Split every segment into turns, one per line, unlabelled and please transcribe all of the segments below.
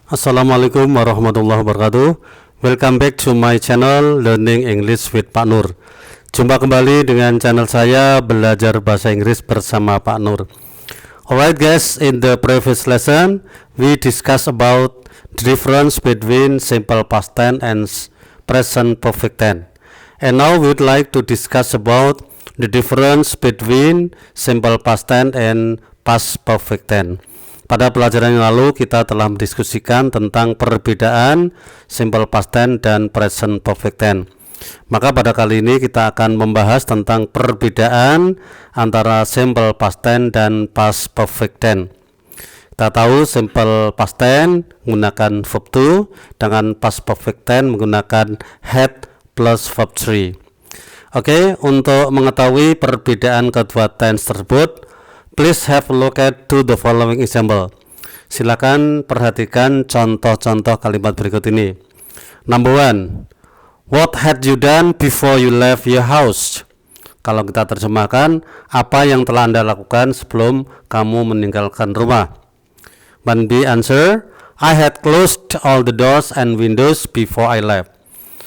Assalamualaikum warahmatullahi wabarakatuh. Welcome back to my channel Learning English with Pak Nur. Jumpa kembali dengan channel saya Belajar Bahasa Inggris bersama Pak Nur. Alright guys, in the previous lesson we discuss about the difference between simple past tense and present perfect tense. And now we would like to discuss about the difference between simple past tense and past perfect tense. Pada pelajaran yang lalu kita telah mendiskusikan tentang perbedaan simple past tense dan present perfect tense. Maka pada kali ini kita akan membahas tentang perbedaan antara simple past tense dan past perfect tense. Kita tahu simple past tense menggunakan verb to, dengan past perfect tense menggunakan had plus verb 3. Oke, untuk mengetahui perbedaan kedua tense tersebut, please have a look at to the following example. Silakan perhatikan contoh-contoh kalimat berikut ini. Number 1. What had you done before you left your house? Kalau kita terjemahkan, apa yang telah Anda lakukan sebelum kamu meninggalkan rumah? 1B answer, I had closed all the doors and windows before I left.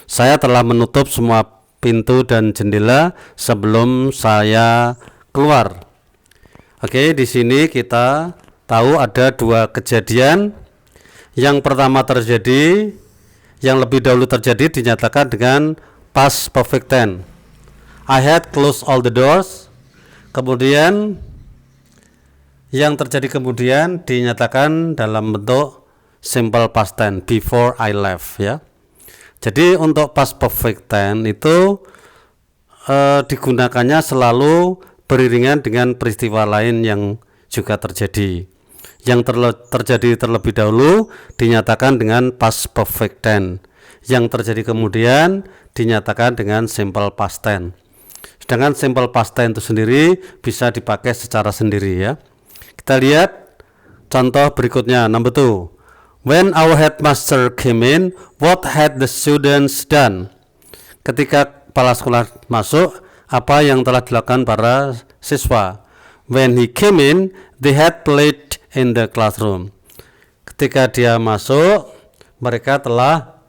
Saya telah menutup semua pintu dan jendela sebelum saya keluar. Oke, di sini kita tahu ada dua kejadian. Yang pertama terjadi, yang lebih dahulu terjadi dinyatakan dengan past perfect tense. I had closed all the doors. Kemudian yang terjadi kemudian dinyatakan dalam bentuk simple past tense, before I left, ya. Jadi untuk past perfect tense itu digunakannya selalu beriringan dengan peristiwa lain yang juga terjadi. Yang terjadi terlebih dahulu dinyatakan dengan past perfect tense. Yang terjadi kemudian dinyatakan dengan simple past tense. Sedangkan simple past tense itu sendiri bisa dipakai secara sendiri, ya. Kita lihat contoh berikutnya, number 2. When our headmaster came in, what had the students done? Ketika kepala sekolah masuk, apa yang telah dilakukan para siswa? When he came in, they had played in the classroom. Ketika dia masuk, mereka telah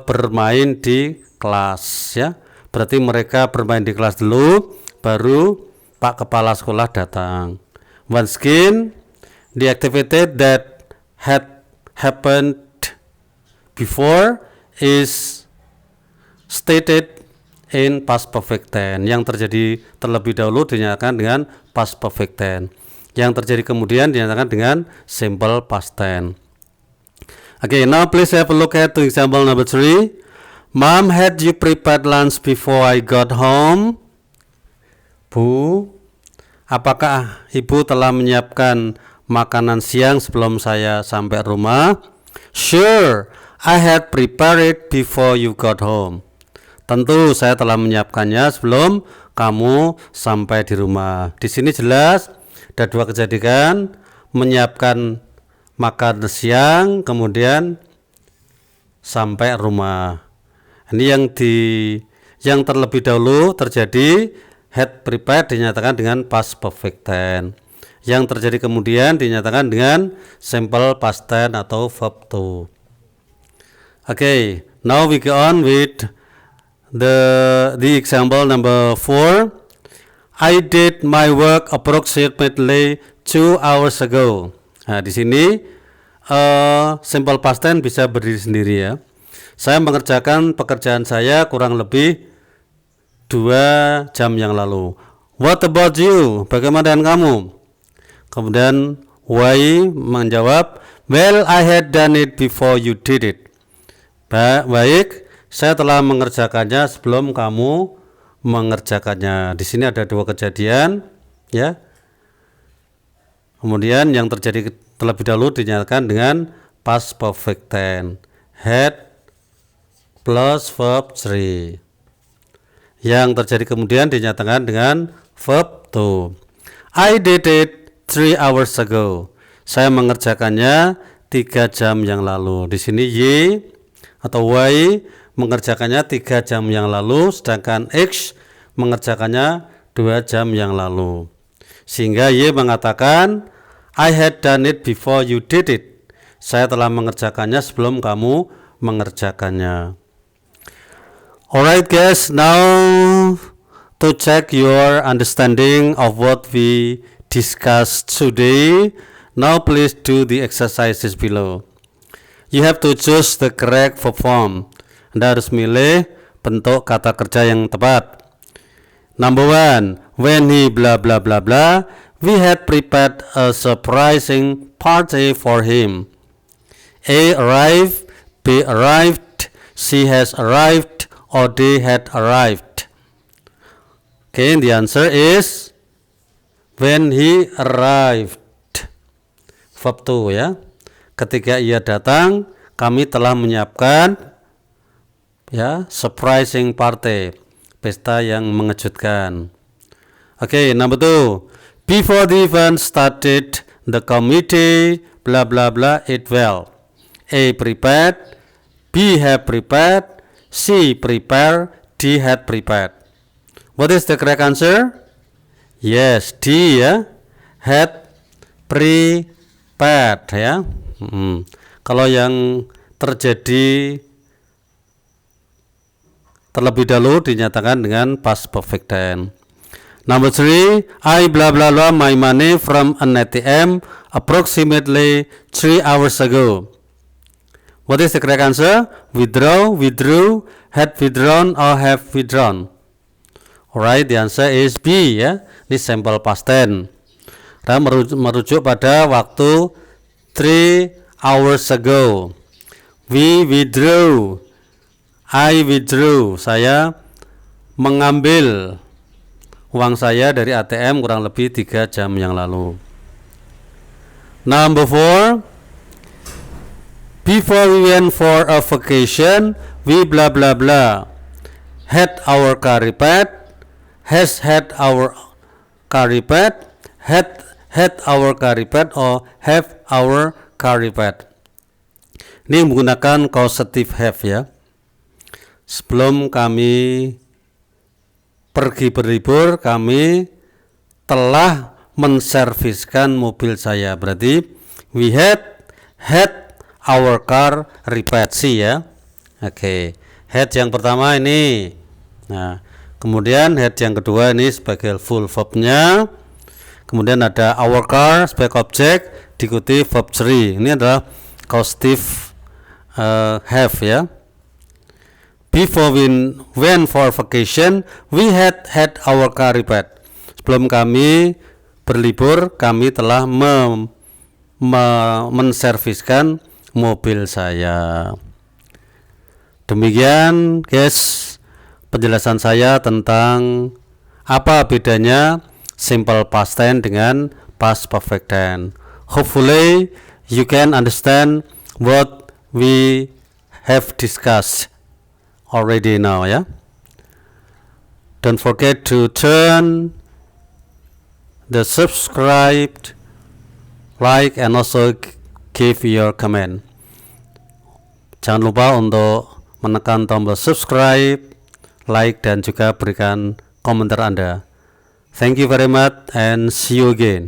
bermain di kelas, ya. Berarti mereka bermain di kelas dulu, baru Pak Kepala Sekolah datang. Once again, the activity that had happened before is stated in past perfect tense. Yang terjadi terlebih dahulu dinyatakan dengan past perfect tense. Yang terjadi kemudian dinyatakan dengan simple past tense. Okay, now please have a look at to example number 3. Mom, had you prepared lunch before I got home? Bu, apakah ibu telah menyiapkan makanan siang sebelum saya sampai rumah? Sure, I had prepared it before you got home. Tentu saya telah menyiapkannya sebelum kamu sampai di rumah. Di sini jelas ada dua kejadian, menyiapkan makan siang kemudian sampai rumah. Ini yang terlebih dahulu terjadi had prepared dinyatakan dengan past perfect tense. Yang terjadi kemudian dinyatakan dengan simple past tense atau verb to. Okay, now we go on with the example number 4. I did my work approximately 2 hours ago. Nah, di sini simple past tense bisa berdiri sendiri, ya. Saya mengerjakan pekerjaan saya kurang lebih 2 jam yang lalu. What about you? Bagaimana dengan kamu? Kemudian Y menjawab, well, I had done it before you did it. Baik, saya telah mengerjakannya sebelum kamu mengerjakannya. Di sini ada dua kejadian, ya. Kemudian yang terjadi terlebih dahulu dinyatakan dengan past perfect tense, had plus verb 3. Yang terjadi kemudian dinyatakan dengan verb to. I did it 3 hours ago. Saya mengerjakannya 3 jam yang lalu. Di sini Y atau Y mengerjakannya 3 jam yang lalu, sedangkan X mengerjakannya 2 jam yang lalu. Sehingga Y mengatakan I had done it before you did it. Saya telah mengerjakannya sebelum kamu mengerjakannya. Alright guys, now to check your understanding of what we discussed today, now please do the exercises below. You have to choose the correct verb form. Anda harus milih bentuk kata kerja yang tepat. Number 1, when he blah blah blah blah, we had prepared a surprising party for him. A arrived, B arrived, C has arrived, or D had arrived. Okay, the answer is when he arrived. Verb 2 ya. Ketika ia datang, kami telah menyiapkan ya surprising party, pesta yang mengejutkan. Okay, number 2. Before the event started, the committee blah blah blah ate well. A prepared, B have prepared, C prepare, D had prepared. What is the correct answer? Yes, D ya, had prepared ya. Kalau yang terjadi terlebih dahulu dinyatakan dengan past perfect tense. Number 3, I blah blah blah my money from an ATM approximately 3 hours ago. What is the correct answer? Withdraw, withdrew, had withdrawn, or have withdrawn. Alright, the answer is B ya. Ini simple past tense. Dan merujuk pada waktu 3 hours ago. We withdrew. I withdrew. Saya mengambil uang saya dari ATM kurang lebih 3 jam yang lalu. Number 4, before we went for a vacation, we blah blah blah had our car repaired, has had our car repaired, had our car repaired, or have our car repaired. Ini menggunakan causative have ya. Sebelum kami pergi berlibur, kami telah menserviskan mobil saya. Berarti we had our car repaired ya. Oke, had yang pertama ini. Nah, kemudian had yang kedua ini sebagai full verbnya. Kemudian ada our car sebagai objek, diikuti verb 3. Ini adalah causative have ya. Before we went for vacation, we had our car repaired. Sebelum kami berlibur, kami telah menserviskan mobil saya. Demikian guys penjelasan saya tentang apa bedanya simple past tense dengan past perfect tense. Hopefully you can understand what we have discussed already now ya. Don't forget to turn the subscribe, like, and also give your comment. Jangan lupa untuk menekan tombol subscribe, like, dan juga berikan komentar Anda. Thank you very much and see you again.